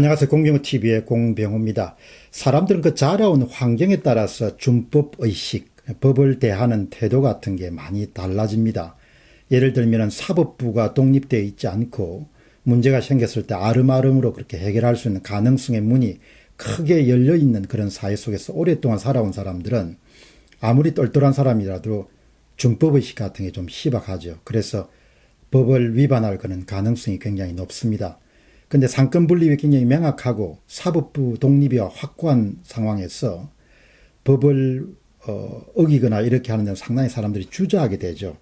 안녕하세요. 공병호TV의 공병호입니다. 사람들은 그 자라온 환경에 따라서 준법의식, 법을 대하는 태도 같은 게 많이 달라집니다. 예를 들면 사법부가 독립되어 있지 않고 문제가 생겼을 때 아름아름으로 그렇게 해결할 수 있는 가능성의 문이 크게 열려있는 그런 사회 속에서 오랫동안 살아온 사람들은 아무리 똘똘한 사람이라도 준법의식 같은 게 좀 희박하죠. 그래서 법을 위반할 그런 가능성이 굉장히 높습니다. 근데 상권 분립이 굉장히 명확하고 사법부 독립이 확고한 상황에서 법을 어기거나 이렇게 하는 데는 상당히 사람들이 주저하게 되죠.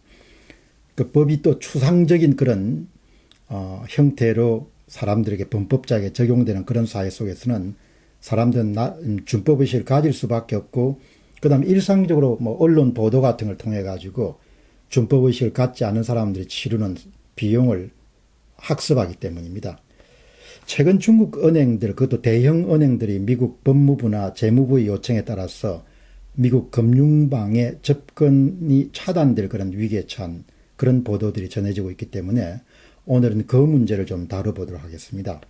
그 법이 또 추상적인 그런 형태로 사람들에게 범법자에게 적용되는 그런 사회 속에서는 사람들은 준법의식을 가질 수밖에 없고, 그 다음에 일상적으로 뭐 언론 보도 같은 걸 통해 가지고 준법의식을 갖지 않은 사람들이 치르는 비용을 학습하기 때문입니다. 최근 중국 은행들, 그것도 대형 은행들이 미국 법무부나 재무부의 요청에 따라서 미국 금융망에 접근이 차단될 그런 위기에 처한 그런 보도들이 전해지고 있기 때문에 오늘은 그 문제를 좀 다뤄보도록 하겠습니다.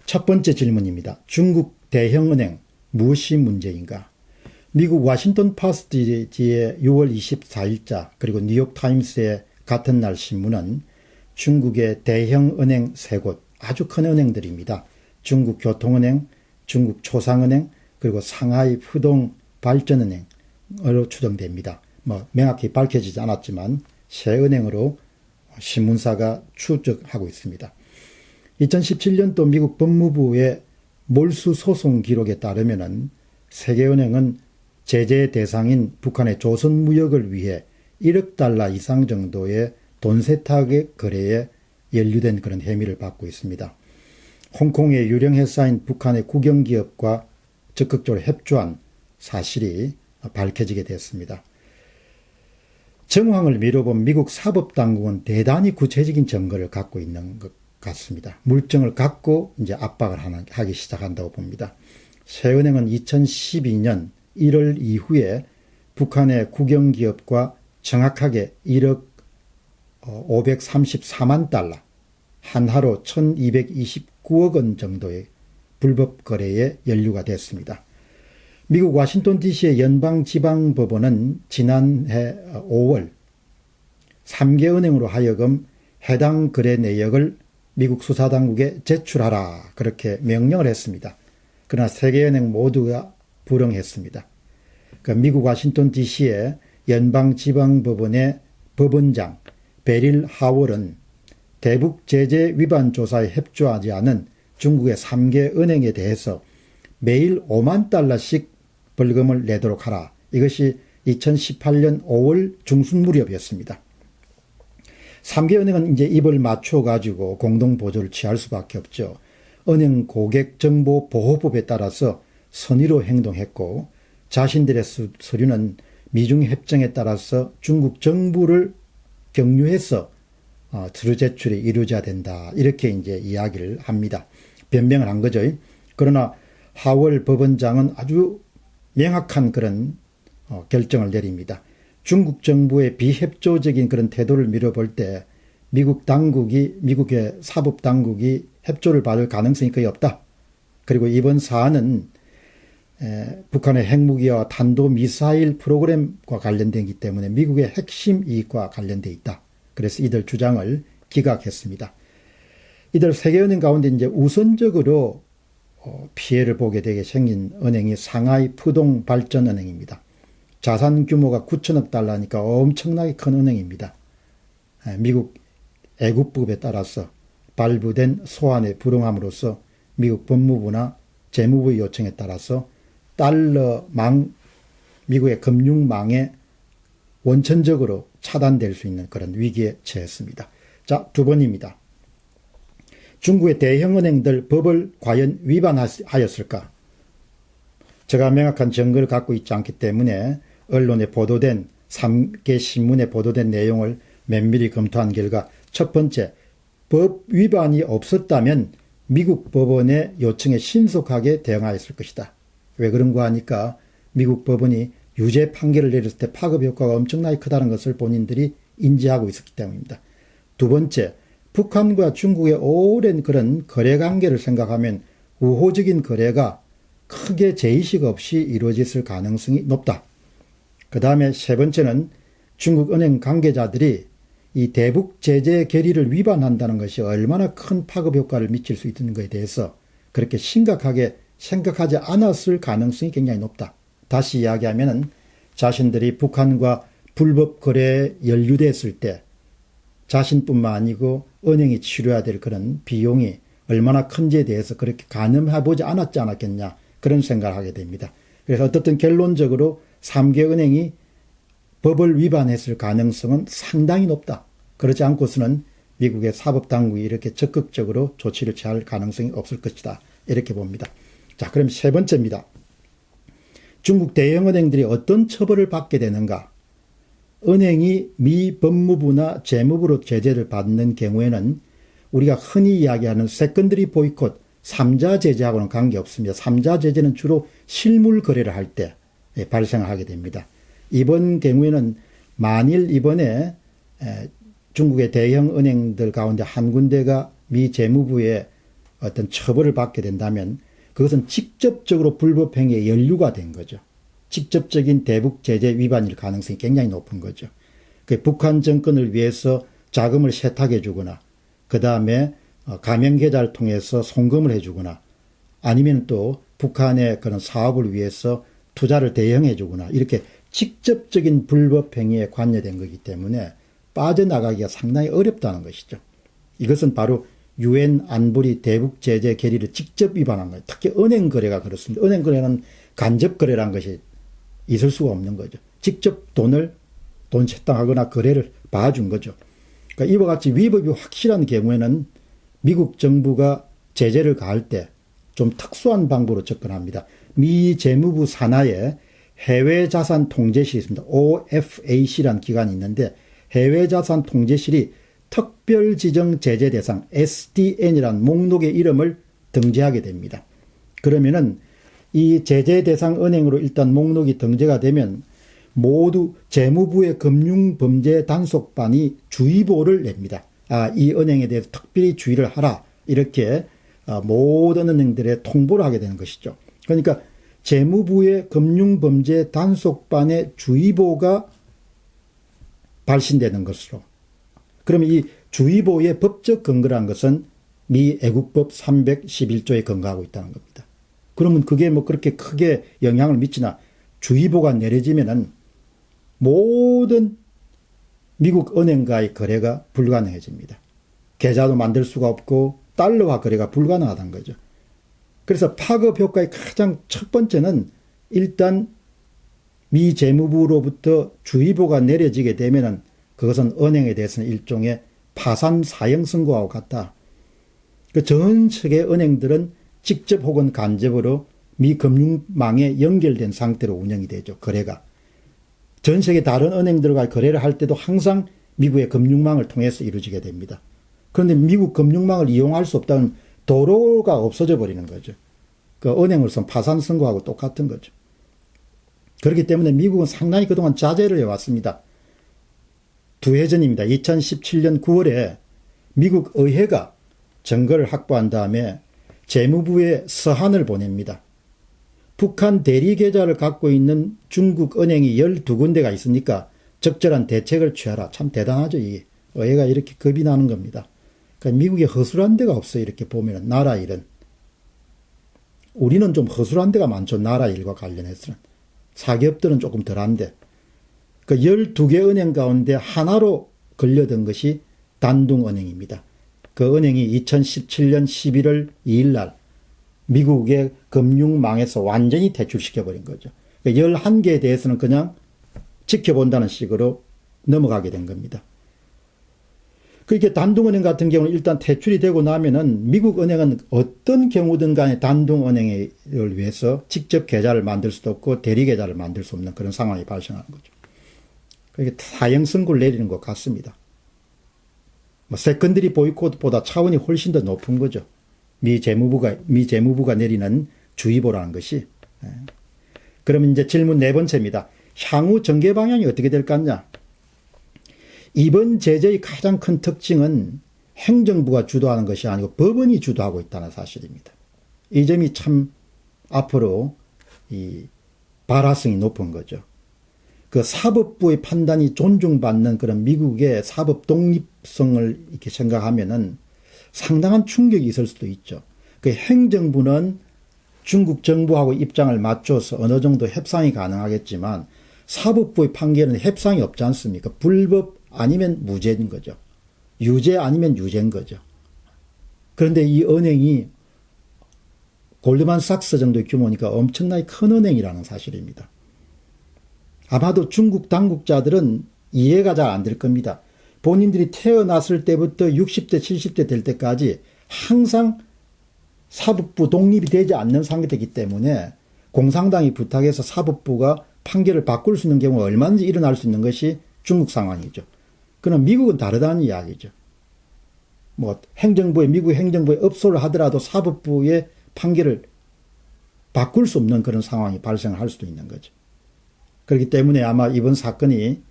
첫 번째 질문입니다. 중국 대형 은행 무엇이 문제인가? 미국 워싱턴 포스트의 6월 24일자 그리고 뉴욕타임스의 같은 날 신문은 중국의 대형 은행 3곳, 아주 큰 은행들입니다. 중국 교통은행, 중국 초상은행, 그리고 상하이 푸동발전은행으로 추정됩니다. 명확히 밝혀지지 않았지만 새 은행으로 신문사가 추적하고 있습니다. 2017년도 미국 법무부의 몰수 소송 기록에 따르면은 세계은행은 제재 대상인 북한의 조선무역을 위해 1억 달러 이상 정도의 돈 세탁의 거래에 연루된 그런 혐의를 받고 있습니다. 홍콩의 유령 회사인 북한의 국영기업과 적극적으로 협조한 사실이 밝혀지게 됐습니다. 정황을 미뤄본 미국 사법당국은 대단히 구체적인 증거를 갖고 있는 것 같습니다. 물증을 갖고 이제 압박을 하기 시작한다고 봅니다. 새은행은 2012년 1월 이후에 북한의 국영기업과 정확하게 1억 534만 달러, 한화로 1229억 원 정도의 불법 거래에 연루가 됐습니다. 미국 워싱턴 DC의 연방지방법원은 지난해 5월 3개 은행으로 하여금 해당 거래 내역을 미국 수사당국에 제출하라 그렇게 명령을 했습니다. 그러나 3개 은행 모두가 불응했습니다. 그러니까 미국 워싱턴 DC의 연방지방법원의 법원장 베릴 하월은 대북 제재 위반 조사에 협조하지 않은 중국의 3개 은행에 대해서 매일 5만 달러씩 벌금을 내도록 하라. 이것이 2018년 5월 중순 무렵이었습니다. 3개 은행은 이제 입을 맞춰가지고 공동보조를 취할 수밖에 없죠. 은행 고객정보보호법에 따라서 선의로 행동했고, 자신들의 서류는 미중협정에 따라서 중국 정부를 경유해서 서류 제출이 이루어져야 된다. 이렇게 이제 이야기를 합니다. 변명을 한 거죠. 그러나 하월 법원장은 아주 명확한 그런 결정을 내립니다. 중국 정부의 비협조적인 그런 태도를 미뤄볼 때 미국의 사법당국이 협조를 받을 가능성이 거의 없다. 그리고 이번 사안은 북한의 핵무기와 탄도미사일 프로그램과 관련되기 때문에 미국의 핵심 이익과 관련되어 있다. 그래서 이들 주장을 기각했습니다. 이들 세계은행 가운데 이제 우선적으로 피해를 보게 되게 생긴 은행이 상하이 푸동발전은행입니다. 자산 규모가 9천억 달러니까 엄청나게 큰 은행입니다. 미국 애국법에 따라서 발부된 소환에 불응함으로써 미국 법무부나 재무부의 요청에 따라서 미국의 금융망에 원천적으로 차단될 수 있는 그런 위기에 처했습니다. 자, 두 번입니다. 중국의 대형 은행들 법을 과연 위반하였을까? 제가 명확한 증거를 갖고 있지 않기 때문에 언론에 보도된 3개 신문에 보도된 내용을 면밀히 검토한 결과, 첫 번째, 법 위반이 없었다면 미국 법원의 요청에 신속하게 대응하였을 것이다. 왜 그런가 하니까 미국 법원이 유죄 판결을 내렸을 때 파급 효과가 엄청나게 크다는 것을 본인들이 인지하고 있었기 때문입니다. 두 번째, 북한과 중국의 오랜 그런 거래 관계를 생각하면 우호적인 거래가 크게 제의식 없이 이루어졌을 가능성이 높다. 그 다음에 세 번째는 중국 은행 관계자들이 이 대북 제재 결의를 위반한다는 것이 얼마나 큰 파급 효과를 미칠 수 있는 것에 대해서 그렇게 심각하게 생각하지 않았을 가능성이 굉장히 높다. 다시 이야기하면은 자신들이 북한과 불법 거래에 연루됐을 때 자신뿐만 아니고 은행이 치료해야 될 그런 비용이 얼마나 큰지에 대해서 그렇게 가늠해보지 않았지 않았겠냐 그런 생각을 하게 됩니다. 그래서 어떻든 결론적으로 3개 은행이 법을 위반했을 가능성은 상당히 높다. 그렇지 않고서는 미국의 사법당국이 이렇게 적극적으로 조치를 취할 가능성이 없을 것이다. 이렇게 봅니다. 자, 그럼 세 번째입니다. 중국 대형은행들이 어떤 처벌을 받게 되는가? 은행이 미 법무부나 재무부로 제재를 받는 경우에는 우리가 흔히 이야기하는 세컨더리 보이콧, 3자 제재하고는 관계없습니다. 3자 제재는 주로 실물 거래를 할 때 발생하게 됩니다. 이번 경우에는 만일 이번에 중국의 대형 은행들 가운데 한 군데가 미 재무부의 어떤 처벌을 받게 된다면 그것은 직접적으로 불법 행위에 연루가 된 거죠. 직접적인 대북 제재 위반일 가능성이 굉장히 높은 거죠. 북한 정권을 위해서 자금을 세탁해 주거나 그 다음에 가명 계좌를 통해서 송금을 해 주거나 아니면 또 북한의 그런 사업을 위해서 투자를 대행해 주거나 이렇게 직접적인 불법 행위에 관여된 거기 때문에 빠져나가기가 상당히 어렵다는 것이죠. 이것은 바로 유엔 안보리 대북 제재 결의를 직접 위반한 거예요. 특히 은행 거래가 그렇습니다. 은행 거래는 간접 거래라는 것이 있을 수가 없는 거죠. 직접 돈 채당하거나 거래를 봐준 거죠. 그러니까 이와 같이 위법이 확실한 경우에는 미국 정부가 제재를 가할 때 좀 특수한 방법으로 접근합니다. 미 재무부 산하에 해외자산 통제실이 있습니다. OFAC라는 기관이 있는데 해외자산 통제실이 특별지정 제재 대상 SDN이라는 목록의 이름을 등재하게 됩니다. 그러면은 이 제재 대상 은행으로 일단 목록이 등재가 되면 모두 재무부의 금융범죄 단속반이 주의보를 냅니다. 이 은행에 대해서 특별히 주의를 하라. 이렇게 모든 은행들에 통보를 하게 되는 것이죠. 그러니까 재무부의 금융범죄 단속반의 주의보가 발신되는 것으로. 그러면 이 주의보의 법적 근거라는 것은 미 애국법 311조에 근거하고 있다는 겁니다. 그러면 그게 뭐 그렇게 크게 영향을 미치나 주의보가 내려지면은 모든 미국 은행과의 거래가 불가능해집니다. 계좌도 만들 수가 없고 달러화 거래가 불가능하다는 거죠. 그래서 파급 효과의 가장 첫 번째는 일단 미 재무부로부터 주의보가 내려지게 되면은 그것은 은행에 대해서는 일종의 파산 사형 선고하고 같다. 전 세계 은행들은 직접 혹은 간접으로 미 금융망에 연결된 상태로 운영이 되죠. 거래가. 전 세계 다른 은행들과 거래를 할 때도 항상 미국의 금융망을 통해서 이루어지게 됩니다. 그런데 미국 금융망을 이용할 수 없다면 도로가 없어져 버리는 거죠. 그 은행으로서는 파산 선고하고 똑같은 거죠. 그렇기 때문에 미국은 상당히 그동안 자제를 해왔습니다. 두 해 전입니다. 2017년 9월에 미국 의회가 증거를 확보한 다음에 재무부에 서한을 보냅니다. 북한 대리 계좌를 갖고 있는 중국 은행이 12군데가 있으니까 적절한 대책을 취하라. 참 대단하죠. 이게. 의회가 이렇게 겁이 나는 겁니다. 그러니까 미국에 허술한 데가 없어요. 이렇게 보면 나라 일은. 우리는 좀 허술한 데가 많죠. 나라 일과 관련해서는. 사기업들은 조금 덜한데. 그 12개 은행 가운데 하나로 걸려든 것이 단둥은행입니다. 그 은행이 2017년 11월 2일 날 미국의 금융망에서 완전히 퇴출시켜버린 거죠. 11개에 대해서는 그냥 지켜본다는 식으로 넘어가게 된 겁니다. 그렇게 단둥은행 같은 경우는 일단 퇴출이 되고 나면은 미국 은행은 어떤 경우든 간에 단둥은행을 위해서 직접 계좌를 만들 수도 없고 대리 계좌를 만들 수 없는 그런 상황이 발생하는 거죠. 그러니까 사형 선고를 내리는 것 같습니다. 세컨더리 보이콧보다 차원이 훨씬 더 높은 거죠. 미 재무부가 내리는 주의보라는 것이. 그러면 이제 질문 네 번째입니다. 향후 전개 방향이 어떻게 될 것 같냐? 이번 제재의 가장 큰 특징은 행정부가 주도하는 것이 아니고 법원이 주도하고 있다는 사실입니다. 이 점이 참 앞으로 이 발화성이 높은 거죠. 그 사법부의 판단이 존중받는 그런 미국의 사법 독립성을 이렇게 생각하면은 상당한 충격이 있을 수도 있죠. 그 행정부는 중국 정부하고 입장을 맞춰서 어느 정도 협상이 가능하겠지만 사법부의 판결은 협상이 없지 않습니까? 불법 아니면 무죄인 거죠. 유죄 아니면 유죄인 거죠. 그런데 이 은행이 골드만삭스 정도의 규모니까 엄청나게 큰 은행이라는 사실입니다. 아마도 중국 당국자들은 이해가 잘 안 될 겁니다. 본인들이 태어났을 때부터 60대, 70대 될 때까지 항상 사법부 독립이 되지 않는 상태이기 때문에 공산당이 부탁해서 사법부가 판결을 바꿀 수 있는 경우가 얼마든지 일어날 수 있는 것이 중국 상황이죠. 그러나 미국은 다르다는 이야기죠. 뭐 미국 행정부에 업소를 하더라도 사법부의 판결을 바꿀 수 없는 그런 상황이 발생할 수도 있는 거죠. 그렇기 때문에 아마 이번 사건이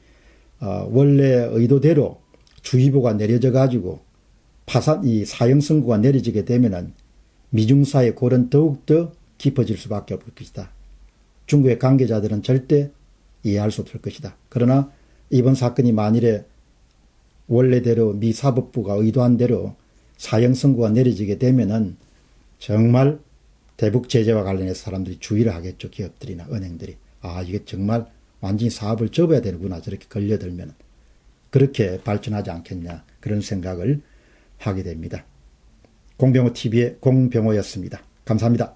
원래 의도대로 주의보가 내려져 가지고 이 사형 선고가 내려지게 되면은 미중사의 골은 더욱더 깊어질 수밖에 없을 것이다. 중국의 관계자들은 절대 이해할 수 없을 것이다. 그러나 이번 사건이 만일에 원래대로 미 사법부가 의도한 대로 사형 선고가 내려지게 되면은 정말 대북 제재와 관련해서 사람들이 주의를 하겠죠. 기업들이나 은행들이. 아, 이게 정말 완전히 사업을 접어야 되는구나. 저렇게 걸려들면. 그렇게 발전하지 않겠냐. 그런 생각을 하게 됩니다. 공병호 TV의 공병호였습니다. 감사합니다.